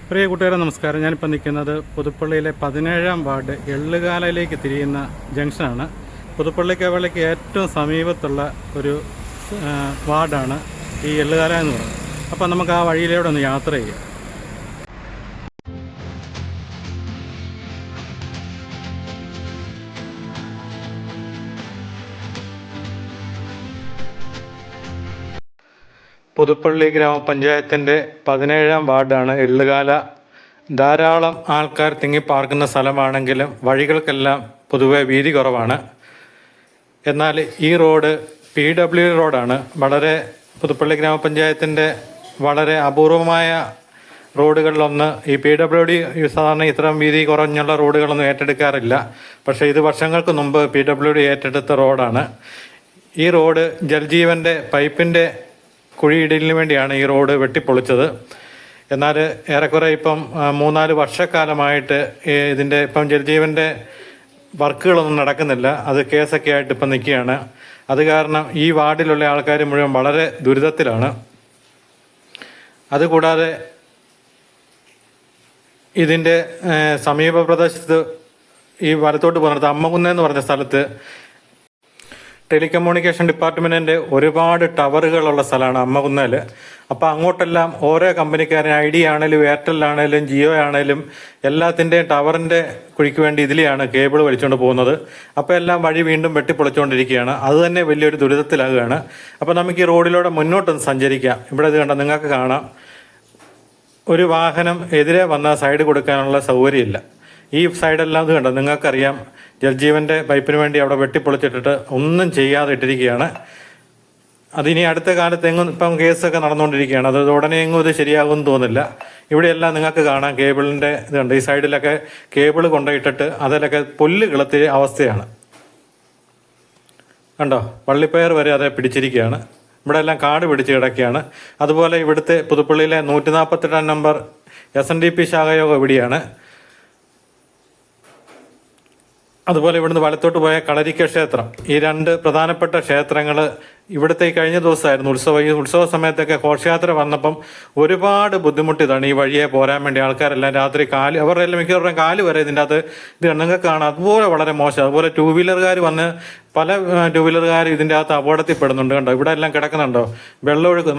പ്രിയ കൂട്ടുകാരെ നമസ്കാരം. ഞാനിപ്പോൾ നിൽക്കുന്നത് പുതുപ്പള്ളിയിലെ 17-ാം വാർഡ് എള്ളുകാലയിലേക്ക് തിരിയുന്ന ജംഗ്ഷനാണ്. പുതുപ്പള്ളിക്ക് ഏറ്റവും സമീപത്തുള്ള ഒരു വാർഡാണ് ഈ എള്ളുകാല എന്ന് പറയുന്നത്. അപ്പോൾ നമുക്ക് ആ വഴിയിലൂടെ ഒന്ന് യാത്ര ചെയ്യാം. പുതുപ്പള്ളി ഗ്രാമപഞ്ചായത്തിൻ്റെ 17-ാം വാർഡാണ് എള്ളുകാല. ധാരാളം ആൾക്കാർ തിങ്ങിപ്പാർക്കുന്ന സ്ഥലമാണെങ്കിലും വഴികൾക്കെല്ലാം പൊതുവെ വീതി കുറവാണ്. എന്നാൽ ഈ റോഡ് PWD റോഡാണ്. പുതുപ്പള്ളി ഗ്രാമപഞ്ചായത്തിൻ്റെ വളരെ അപൂർവമായ റോഡുകളിലൊന്ന്. ഈ PWD സാധാരണ ഇത്രയും വീതി കുറഞ്ഞുള്ള റോഡുകളൊന്നും ഏറ്റെടുക്കാറില്ല. പക്ഷേ ഇത് വർഷങ്ങൾക്ക് മുമ്പ് PWD ഏറ്റെടുത്ത റോഡാണ്. ഈ റോഡ് ജൽജീവൻ്റെ പൈപ്പിൻ്റെ കുഴിയിടലിന് വേണ്ടിയാണ് ഈ റോഡ് വെട്ടിപ്പൊളിച്ചത്. എന്നാൽ ഏറെക്കുറെ ഇപ്പം 3-4 വർഷക്കാലമായിട്ട് ഇതിൻ്റെ ഇപ്പം ജൽജീവൻ്റെ വർക്കുകളൊന്നും നടക്കുന്നില്ല. അത് കേസൊക്കെ ആയിട്ട് ഇപ്പം നിൽക്കുകയാണ്. അത് കാരണം ഈ വാർഡിലുള്ള ആൾക്കാർ മുഴുവൻ വളരെ ദുരിതത്തിലാണ്. അതുകൂടാതെ ഇതിൻ്റെ സമീപ പ്രദേശത്ത് ഈ വലത്തോട്ട് പോകുന്നിടത്ത് അമ്മകുന്ന് എന്ന് പറഞ്ഞ സ്ഥലത്ത് ടെലികമ്മ്യൂണിക്കേഷൻ ഡിപ്പാർട്ട്മെൻറ്റിൻ്റെ ഒരുപാട് ടവറുകളുള്ള സ്ഥലമാണ് അമ്മകുന്നേൽ. അപ്പോൾ അങ്ങോട്ടെല്ലാം ഓരോ കമ്പനിക്കാരും ഐഡിയ ആണേലും എയർടെൽ ആണേലും ജിയോ ആണേലും എല്ലാത്തിൻ്റെയും ടവറിൻ്റെ കുഴിക്ക് വേണ്ടി ഇതിലെയാണ് കേബിൾ വലിച്ചുകൊണ്ട് പോകുന്നത്. അപ്പോൾ എല്ലാം വഴി വീണ്ടും വെട്ടിപ്പൊളിച്ചുകൊണ്ടിരിക്കുകയാണ്. അത് തന്നെ വലിയൊരു ദുരിതത്തിലാകുകയാണ്. അപ്പോൾ നമുക്ക് ഈ റോഡിലൂടെ മുന്നോട്ടൊന്ന് സഞ്ചരിക്കാം. ഇവിടെ ഇത് കണ്ട നിങ്ങൾക്ക് കാണാം, ഒരു വാഹനം എതിരെ വന്നാൽ സൈഡ് കൊടുക്കാനുള്ള സൗകര്യമില്ല. ഈ സൈഡെല്ലാം ഇത് കണ്ടോ, നിങ്ങൾക്കറിയാം ജൽജീവൻ്റെ പൈപ്പിന് വേണ്ടി അവിടെ വെട്ടിപ്പൊളിച്ചിട്ടിട്ട് ഒന്നും ചെയ്യാതെ ഇട്ടിരിക്കുകയാണ്. അതിനി അടുത്ത കാലത്ത് ഇപ്പം കേസൊക്കെ നടന്നുകൊണ്ടിരിക്കുകയാണ്. അത് ഉടനെ ഇത് ശരിയാകുമെന്ന് തോന്നില്ല. ഇവിടെയെല്ലാം നിങ്ങൾക്ക് കാണാം കേബിളിൻ്റെ ഇതുണ്ട്. ഈ സൈഡിലൊക്കെ കേബിൾ കൊണ്ടുപോയിട്ടിട്ട് അതിലൊക്കെ പുല്ല് കിളത്തിയ അവസ്ഥയാണ്. കണ്ടോ, വള്ളിപ്പയർ വരെ അത് പിടിച്ചിരിക്കുകയാണ്. ഇവിടെ എല്ലാം കാട് പിടിച്ച് കിടക്കുകയാണ്. അതുപോലെ ഇവിടുത്തെ പുതുപ്പള്ളിയിലെ 148 നമ്പർ SNDP ശാഖയോഗം ഇവിടെയാണ്. അതുപോലെ ഇവിടുന്ന് വലത്തോട്ട് പോയ കളരിക്ക ക്ഷേത്രം. ഈ 2 പ്രധാനപ്പെട്ട ക്ഷേത്രങ്ങൾ ഇവിടുത്തെ കഴിഞ്ഞ ദിവസമായിരുന്നു ഉത്സവ സമയത്തൊക്കെ ഘോഷയാത്ര വന്നപ്പം ഒരുപാട് ബുദ്ധിമുട്ടിയതാണ് ഈ വഴിയെ പോരാൻ വേണ്ടി. ആൾക്കാരെല്ലാം രാത്രി അവരുടെ എല്ലാം മിക്കവരുടെയും കാല് വരെ ഇതിൻ്റെ അകത്ത് ഇത് നിങ്ങൾക്ക് കാണാം. അതുപോലെ വളരെ മോശം. അതുപോലെ 2 വീലറുകാർ വന്ന് പല 2 വീലറുകാർ ഇതിൻ്റെ അകത്ത് അപകടത്തിൽപ്പെടുന്നുണ്ട്. കണ്ടോ, ഇവിടെ എല്ലാം കിടക്കുന്നുണ്ടോ വെള്ളമൊഴുക്ക്.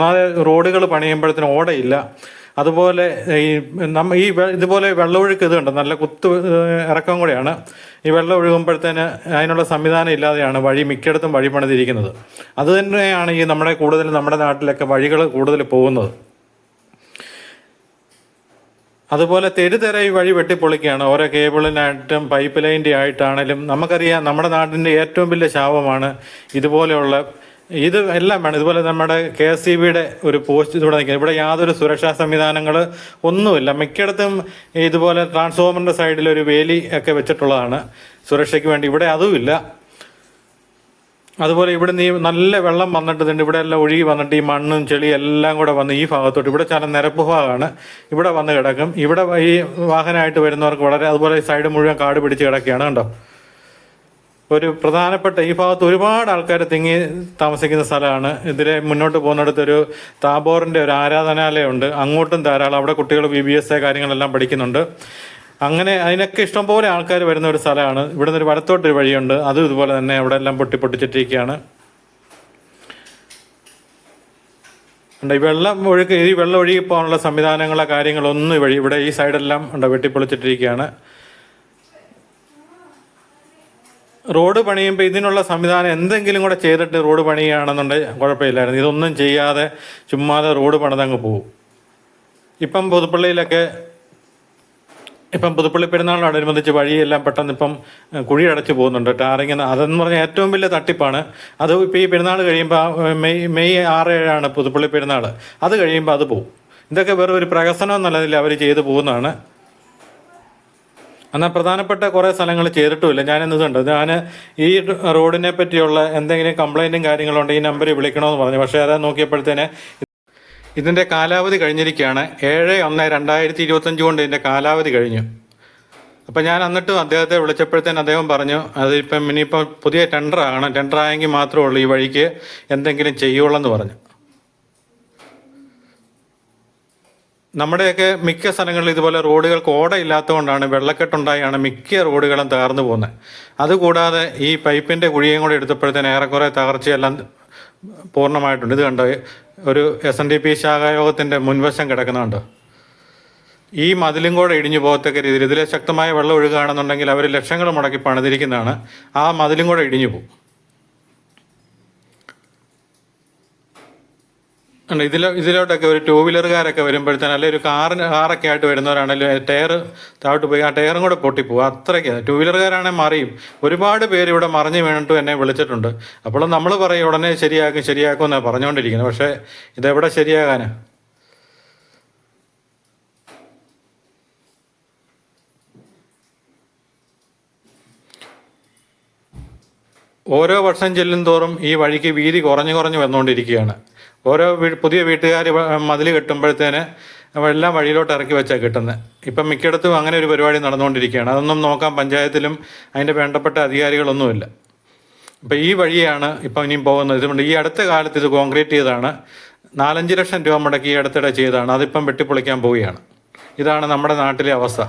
റോഡുകൾ പണിയുമ്പോഴത്തേനും ഓടയില്ല. അതുപോലെ ഇതുപോലെ വെള്ളമൊഴുക്ക് ഇത് കണ്ടോ, നല്ല ഇറക്കം കൂടെയാണ്. ഈ വെള്ളം ഒഴുകുമ്പോഴത്തേന് അതിനുള്ള സംവിധാനം ഇല്ലാതെയാണ് മിക്കയിടത്തും വഴി പണിതിരിക്കുന്നത്. അത് തന്നെയാണ് നമ്മുടെ നാട്ടിലൊക്കെ വഴികൾ കൂടുതൽ പോകുന്നത്. അതുപോലെ തെരുതെര ഈ വഴി വെട്ടിപ്പൊളിക്കുകയാണ്. ഓരോ കേബിളിനായിട്ടും പൈപ്പ് ലൈൻ്റെ ആയിട്ടാണെങ്കിലും. നമുക്കറിയാം നമ്മുടെ നാടിൻ്റെ ഏറ്റവും വലിയ ശാപമാണ് ഇതുപോലെയുള്ള ഇത് എല്ലാം വേണം. ഇതുപോലെ നമ്മുടെ KSEBയുടെ ഒരു പോസ്റ്റ് ഇവിടെ നിൽക്കുന്നത്. ഇവിടെ യാതൊരു സുരക്ഷാ സംവിധാനങ്ങൾ ഒന്നുമില്ല. മിക്കയിടത്തും ഇതുപോലെ ട്രാൻസ്ഫോമറിൻ്റെ സൈഡിൽ ഒരു വേലി ഒക്കെ വെച്ചിട്ടുള്ളതാണ് സുരക്ഷയ്ക്ക് വേണ്ടി. ഇവിടെ അതുമില്ല. അതുപോലെ ഇവിടെ നല്ല വെള്ളം വന്നിട്ടുണ്ട്. ഇവിടെ എല്ലാം ഒഴുകി വന്നിട്ട് ഈ മണ്ണും ചെളിയും എല്ലാം കൂടെ വന്ന് ഈ ഭാഗത്തോട്ട്, ഇവിടെ ചില നിരപ്പ് ഭാഗമാണ്, ഇവിടെ വന്ന് കിടക്കും. ഇവിടെ ഈ വാഹനമായിട്ട് വരുന്നവർക്ക് അതുപോലെ സൈഡ് മുഴുവൻ കാട് പിടിച്ച് കിടക്കുകയാണ്. കണ്ടോ, ഒരു പ്രധാനപ്പെട്ട ഈ ഭാഗത്ത് ഒരുപാട് ആൾക്കാർ തിങ്ങി താമസിക്കുന്ന സ്ഥലമാണ്. ഇതിലെ മുന്നോട്ട് പോകുന്നിടത്തൊരു താബോറിൻ്റെ ഒരു ആരാധനാലയമുണ്ട്. അങ്ങോട്ടും ധാരാളം, അവിടെ കുട്ടികൾ BBS കാര്യങ്ങളെല്ലാം പഠിക്കുന്നുണ്ട്. അങ്ങനെ അതിനൊക്കെ ഇഷ്ടംപോലെ ആൾക്കാർ വരുന്ന ഒരു സ്ഥലമാണ്. ഇവിടെ നിന്നൊരു വലത്തോട്ടൊരു വഴിയുണ്ട്, അതും ഇതുപോലെ തന്നെ അവിടെ എല്ലാം പൊട്ടിച്ചിട്ടിരിക്കുകയാണ്. ഈ വെള്ളം ഒഴുകി പോകാനുള്ള സംവിധാനങ്ങളോ കാര്യങ്ങളൊന്നും ഇവിടെ ഈ സൈഡെല്ലാം വെട്ടിപ്പൊളിച്ചിട്ടിരിക്കുകയാണ്. റോഡ് പണിയുമ്പോൾ ഇതിനുള്ള സംവിധാനം എന്തെങ്കിലും കൂടെ ചെയ്തിട്ട് റോഡ് പണിയുകയാണെന്നുണ്ടെങ്കിൽ കുഴപ്പമില്ലായിരുന്നു. ഇതൊന്നും ചെയ്യാതെ ചുമ്മാതെ റോഡ് പണിതങ്ങ് പോകും. ഇപ്പം പുതുപ്പള്ളി പെരുന്നാളിനോടനുബന്ധിച്ച് വഴിയെല്ലാം പെട്ടെന്ന് കുഴി അടച്ചു പോകുന്നുണ്ട്. ടാറിങ് അതെന്ന് പറഞ്ഞാൽ ഏറ്റവും വലിയ തട്ടിപ്പാണ്. അത് ഇപ്പോൾ ഈ പെരുന്നാൾ കഴിയുമ്പോൾ മെയ് 6-7 പുതുപ്പള്ളി പെരുന്നാൾ. അത് കഴിയുമ്പോൾ അത് പോകും. ഇതൊക്കെ വെറും ഒരു പ്രഹസനം എന്നുള്ളതിൽ അവർ ചെയ്തു പോകുന്നതാണ്. എന്നാൽ പ്രധാനപ്പെട്ട കുറേ സ്ഥലങ്ങൾ ചെയ്തിട്ടുമില്ല. ഞാൻ ഈ റോഡിനെ പറ്റിയുള്ള എന്തെങ്കിലും കംപ്ലൈൻറ്റും കാര്യങ്ങളുണ്ടെങ്കിൽ ഈ നമ്പറിൽ വിളിക്കണമെന്ന് പറഞ്ഞു. പക്ഷേ അത് നോക്കിയപ്പോഴത്തേന് ഇതിൻ്റെ കാലാവധി കഴിഞ്ഞിരിക്കുകയാണ്. 7/1/2025 കൊണ്ട് ഇതിൻ്റെ കാലാവധി കഴിഞ്ഞു. അപ്പം ഞാൻ എന്നിട്ടും അദ്ദേഹത്തെ വിളിച്ചപ്പോഴത്തേന് അദ്ദേഹം പറഞ്ഞു ഇനിയിപ്പം പുതിയ ടെൻഡർ ആയെങ്കിൽ മാത്രമേ ഉള്ളൂ ഈ വഴിക്ക് എന്തെങ്കിലും ചെയ്യുള്ളൂ എന്ന് പറഞ്ഞു. നമ്മുടെയൊക്കെ മിക്ക സ്ഥലങ്ങളിലും ഇതുപോലെ റോഡുകൾക്ക് ഓടയില്ലാത്തതുകൊണ്ടാണ് വെള്ളക്കെട്ടുണ്ടായാണ് മിക്ക റോഡുകളും തകർന്നു പോകുന്നത്. അതുകൂടാതെ ഈ പൈപ്പിൻ്റെ കുഴിയും കൂടെ എടുത്തപ്പോഴത്തേന് ഏറെക്കുറെ തകർച്ചയെല്ലാം പൂർണ്ണമായിട്ടുണ്ട്. ഇത് കണ്ടോ, ഒരു SNDP ശാഖായോഗത്തിൻ്റെ മുൻവശം കിടക്കുന്നുണ്ട്. ഈ മതിലും കൂടെ ഇടിഞ്ഞു പോകത്തക്ക രീതിയിൽ ഇതിലെ ശക്തമായ വെള്ളം ഒഴുകുകയാണെന്നുണ്ടെങ്കിൽ അവർ ലക്ഷങ്ങൾ മുടക്കി പണിതിരിക്കുന്നതാണ്. ആ മതിലും കൂടെ ഇടിഞ്ഞു പോകും. ഇതിലോട്ടൊക്കെ ഒരു 2 വീലറുകാരൊക്കെ വരുമ്പോഴത്തേന് അല്ലെങ്കിൽ ഒരു കാറൊക്കെ ആയിട്ട് വരുന്നവരാണെങ്കിൽ ടയർ താഴോട്ട് പോയി ആ ടയറും കൂടെ പൊട്ടിപ്പോകും. അത്രയ്ക്ക് 2 വീലറുകാരാണെങ്കിൽ മറിയും. ഒരുപാട് പേര് ഇവിടെ മറിഞ്ഞ് വീണിട്ട് എന്നെ വിളിച്ചിട്ടുണ്ട്. അപ്പോൾ നമ്മൾ പറയും ഉടനെ ശരിയാക്കും എന്നാണ് പറഞ്ഞുകൊണ്ടിരിക്കുന്നത്. പക്ഷേ ഇതെവിടെ ശരിയാകാനാ? ഓരോ വർഷം ചെല്ലും തോറും ഈ വഴിക്ക് വീതി കുറഞ്ഞു വന്നുകൊണ്ടിരിക്കുകയാണ്. ഓരോ പുതിയ വീട്ടുകാർ മതിൽ കെട്ടുമ്പോഴത്തേന് എല്ലാം വഴിയിലോട്ട് ഇറക്കി വെച്ചാൽ കിട്ടുന്നത്. ഇപ്പം മിക്കയിടത്തും അങ്ങനെ ഒരു പരിപാടി നടന്നുകൊണ്ടിരിക്കുകയാണ്. അതൊന്നും നോക്കാൻ പഞ്ചായത്തിലും അതിൻ്റെ വേണ്ടപ്പെട്ട അധികാരികളൊന്നുമില്ല. ഇപ്പം ഈ വഴിയാണ് ഇപ്പം ഇനിയും പോകുന്നത്. ഇതുകൊണ്ട് ഈ അടുത്ത കാലത്ത് ഇത് കോൺക്രീറ്റ് ചെയ്താണ്. 4-5 ലക്ഷം രൂപ മുടക്കി ഈ അടുത്തിടെ ചെയ്തതാണ്. അതിപ്പം വെട്ടിപ്പൊളിക്കാൻ പോവുകയാണ്. ഇതാണ് നമ്മുടെ നാട്ടിലെ അവസ്ഥ.